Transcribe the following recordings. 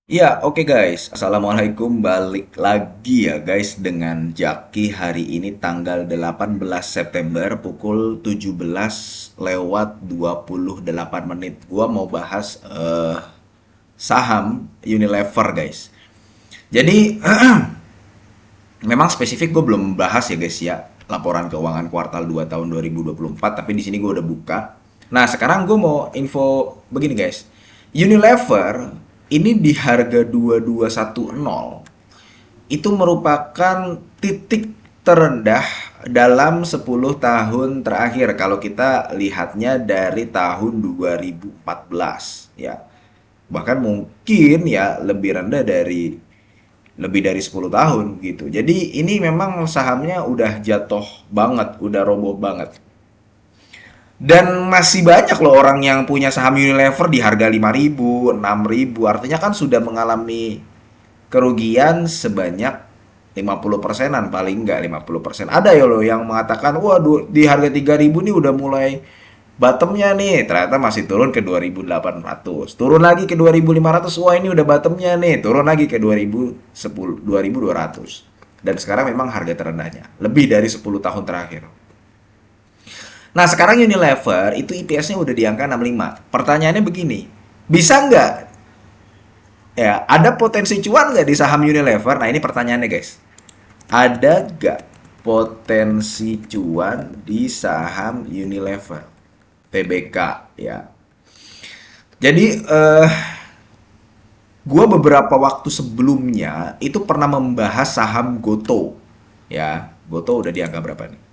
Ya, oke guys. Assalamualaikum. Balik lagi ya guys dengan Jaki hari ini tanggal 18 September pukul 17 lewat 28 menit. Gua mau bahas saham Unilever guys. Jadi memang spesifik gue belum bahas ya guys ya laporan keuangan kuartal 2 tahun 2024, tapi di sini gue udah buka. Nah, sekarang gue mau info begini guys. Unilever ini di harga 2210 itu merupakan titik terendah dalam 10 tahun terakhir kalau kita lihatnya dari tahun 2014 ya. Bahkan mungkin ya lebih dari 10 tahun gitu. Jadi ini memang sahamnya udah jatuh banget, udah roboh banget. Dan masih banyak loh orang yang punya saham Unilever di harga 5.000, 6.000. Artinya kan sudah mengalami kerugian sebanyak 50 persenan, paling enggak 50%. Ada ya loh yang mengatakan, waduh di harga 3.000 nih udah mulai bottomnya nih. Ternyata masih turun ke 2.800. Turun lagi ke 2.500. Wah, ini udah bottomnya nih. Turun lagi ke 2.010, 2.200. Dan sekarang memang harga terendahnya. Lebih dari 10 tahun terakhir. Nah, sekarang Unilever itu IPS-nya udah di angka 65. Pertanyaannya begini, bisa nggak ya ada potensi cuan nggak di saham Unilever? Nah, ini pertanyaannya guys. Ada nggak potensi cuan di saham Unilever? TBK ya. Jadi gue beberapa waktu sebelumnya itu pernah membahas saham Goto ya. Goto udah di angka berapa nih?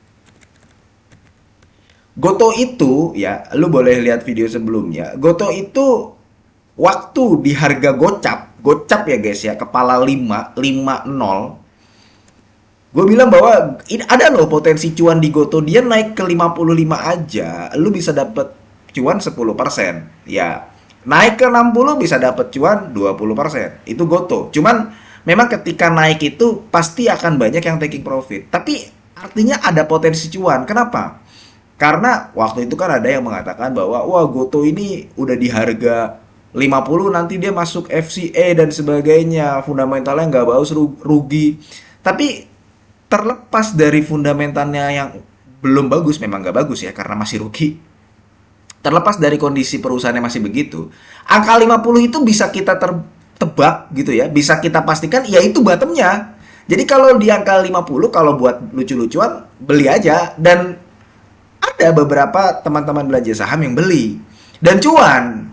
Goto itu ya, lu boleh lihat video sebelumnya. Goto itu waktu di harga gocap, gocap ya guys ya, kepala 550. Gue bilang bahwa ini ada loh potensi cuan di Goto. Dia naik ke 55 aja, lu bisa dapet cuan 10%. Ya, naik ke 60 bisa dapet cuan 20%. Itu Goto. Cuman memang ketika naik itu pasti akan banyak yang taking profit. Tapi artinya ada potensi cuan. Kenapa? Karena waktu itu kan ada yang mengatakan bahwa wah Goto ini udah di harga 50 nanti dia masuk FCA dan sebagainya, fundamentalnya nggak bagus, rugi. Tapi terlepas dari fundamentalnya yang belum bagus, memang nggak bagus ya karena masih rugi. Terlepas dari kondisi perusahaannya masih begitu, angka 50 itu bisa kita tebak gitu ya, bisa kita pastikan ya itu bottomnya. Jadi kalau di angka 50, kalau buat lucu-lucuan beli aja, dan ada beberapa teman-teman belanja saham yang beli dan cuan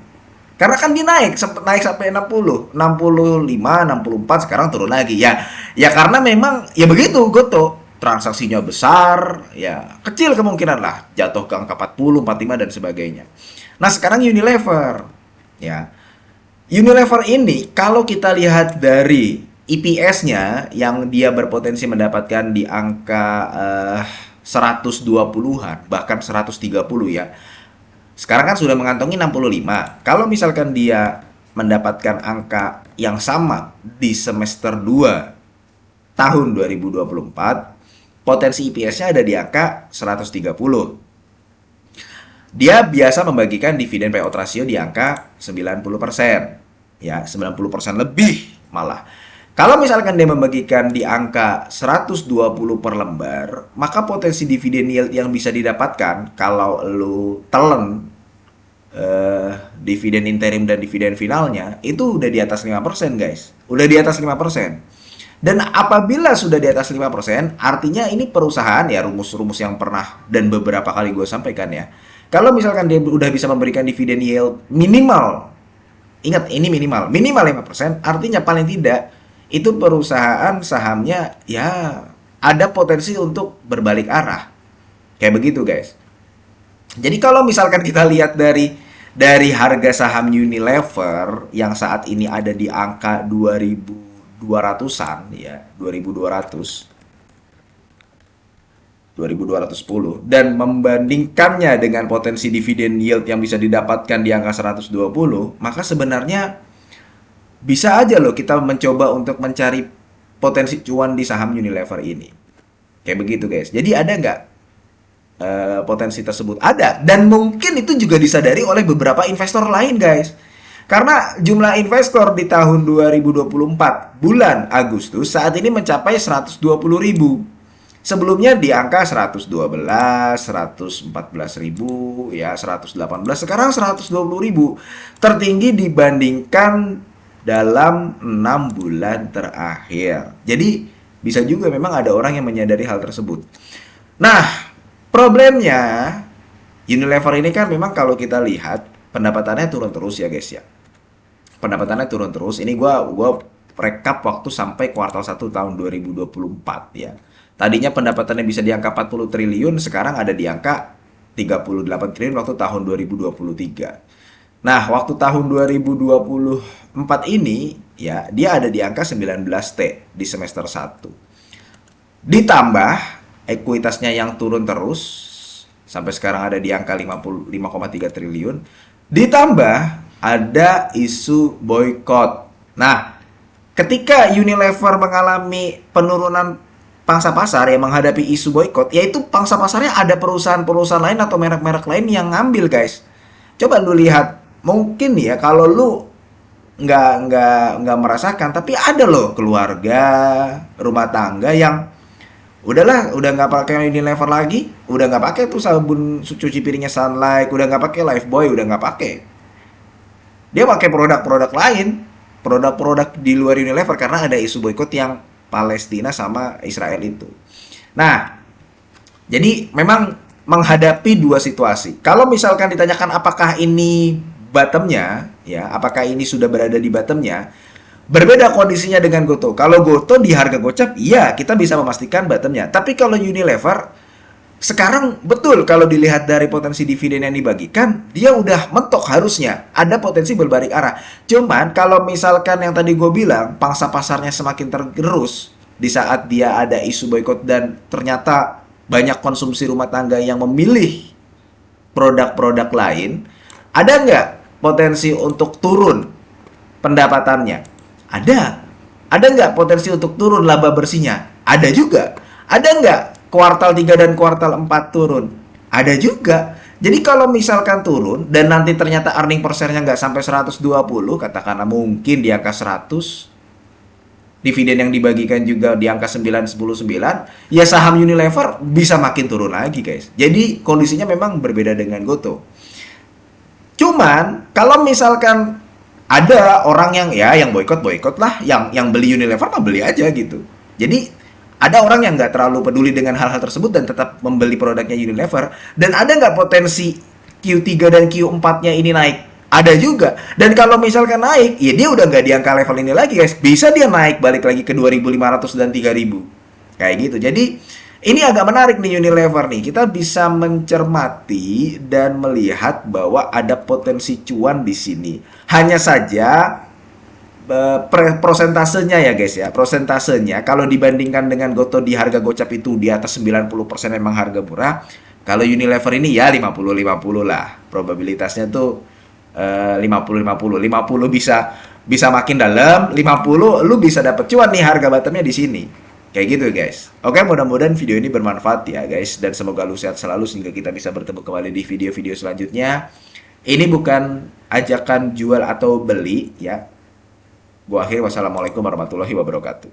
karena kan dia naik sempat naik sampai 65, 64, sekarang turun lagi ya. Ya karena memang ya begitu Goto, transaksinya besar ya, kecil kemungkinan lah jatuh ke angka 40, 45 dan sebagainya. Nah, sekarang Unilever ya. Unilever ini kalau kita lihat dari EPS-nya yang dia berpotensi mendapatkan di angka 120-an, bahkan 130 ya. Sekarang kan sudah mengantongi 65. Kalau misalkan dia mendapatkan angka yang sama di semester 2 tahun 2024, potensi EPS-nya ada di angka 130. Dia biasa membagikan dividen payout ratio di angka 90%. Ya, 90% lebih malah. Kalau misalkan dia membagikan di angka 120 per lembar, maka potensi dividen yield yang bisa didapatkan kalau lu telen dividen interim dan dividen finalnya itu udah di atas 5% guys. Udah di atas 5%. Dan apabila sudah di atas 5%, artinya ini perusahaan ya, rumus-rumus yang pernah dan beberapa kali gue sampaikan ya. Kalau misalkan dia udah bisa memberikan dividen yield minimal, ingat ini minimal, minimal 5%, artinya paling tidak itu perusahaan sahamnya ya ada potensi untuk berbalik arah. Kayak begitu, guys. Jadi kalau misalkan kita lihat dari harga saham Unilever yang saat ini ada di angka 2.200-an ya, 2.210 dan membandingkannya dengan potensi dividen yield yang bisa didapatkan di angka 120, maka sebenarnya bisa aja loh kita mencoba untuk mencari potensi cuan di saham Unilever ini. Kayak begitu guys. Jadi ada nggak potensi tersebut? Ada. Dan mungkin itu juga disadari oleh beberapa investor lain guys. Karena jumlah investor di tahun 2024 bulan Agustus saat ini mencapai 120.000. Sebelumnya di angka 112, 114.000, ya 118, sekarang 120.000. Tertinggi dibandingkan dalam 6 bulan terakhir. Jadi bisa juga memang ada orang yang menyadari hal tersebut. Nah, problemnya Unilever ini kan memang kalau kita lihat pendapatannya turun terus ya guys ya. Pendapatannya turun terus. Ini gua rekap waktu sampai kuartal 1 tahun 2024 ya. Tadinya pendapatannya bisa di angka 40 triliun, sekarang ada di angka 38 triliun waktu tahun 2023. Nah, waktu tahun 2024 ini ya, dia ada di angka 19T di semester 1. Ditambah ekuitasnya yang turun terus sampai sekarang ada di angka 5,3 triliun. Ditambah ada isu boykot. Nah, ketika Unilever mengalami penurunan pangsa pasar yang menghadapi isu boykot, yaitu pangsa pasarnya ada perusahaan-perusahaan lain atau merek-merek lain yang ngambil, guys. Coba lu lihat, mungkin ya kalau lu nggak merasakan, tapi ada loh keluarga, rumah tangga yang udahlah, udah nggak pakai Unilever lagi, udah nggak pakai tuh sabun cuci piringnya Sunlight, udah nggak pakai Lifebuoy, udah nggak pakai. Dia pakai produk-produk lain, produk-produk di luar Unilever karena ada isu boykot yang Palestina sama Israel itu. Nah, jadi memang menghadapi dua situasi. Kalau misalkan ditanyakan apakah ini bottomnya, ya, apakah ini sudah berada di bottomnya, berbeda kondisinya dengan Goto. Kalau Goto di harga gocap, iya kita bisa memastikan bottomnya. Tapi kalau Unilever, sekarang betul kalau dilihat dari potensi dividen yang dibagikan, dia udah mentok harusnya. Ada potensi berbalik arah. Cuman kalau misalkan yang tadi gue bilang, pangsa pasarnya semakin tergerus di saat dia ada isu boykot dan ternyata banyak konsumsi rumah tangga yang memilih produk-produk lain, ada nggak potensi untuk turun pendapatannya? Ada. Ada nggak potensi untuk turun laba bersihnya? Ada juga. Ada nggak kuartal 3 dan kuartal 4 turun? Ada juga. Jadi kalau misalkan turun dan nanti ternyata earning per share-nya nggak sampai 120, katakanlah mungkin di angka 100, dividen yang dibagikan juga di angka 9, 10, 9, ya saham Unilever bisa makin turun lagi, guys. Jadi kondisinya memang berbeda dengan Goto. Cuman kalau misalkan ada orang yang boykot lah, yang beli Unilever mah beli aja gitu. Jadi ada orang yang nggak terlalu peduli dengan hal-hal tersebut dan tetap membeli produknya Unilever. Dan ada nggak potensi Q3 dan Q4-nya ini naik? Ada juga. Dan kalau misalkan naik, ya dia udah nggak di angka level ini lagi, guys. Bisa dia naik balik lagi ke 2.500 dan 3.000. Kayak gitu. Jadi ini agak menarik nih Unilever nih. Kita bisa mencermati dan melihat bahwa ada potensi cuan di sini. Hanya saja prosentasenya ya guys ya, prosentasenya kalau dibandingkan dengan Goto di harga gocap itu di atas 90% memang harga murah. Kalau Unilever ini ya 50-50 lah, probabilitasnya tuh 50-50 bisa makin dalam, 50 lu bisa dapet cuan nih harga bottomnya di sini. Kayak gitu guys. Oke, mudah-mudahan video ini bermanfaat ya guys, dan semoga lu sehat selalu sehingga kita bisa bertemu kembali di video-video selanjutnya. Ini bukan ajakan jual atau beli ya. Gua akhiri, wassalamualaikum warahmatullahi wabarakatuh.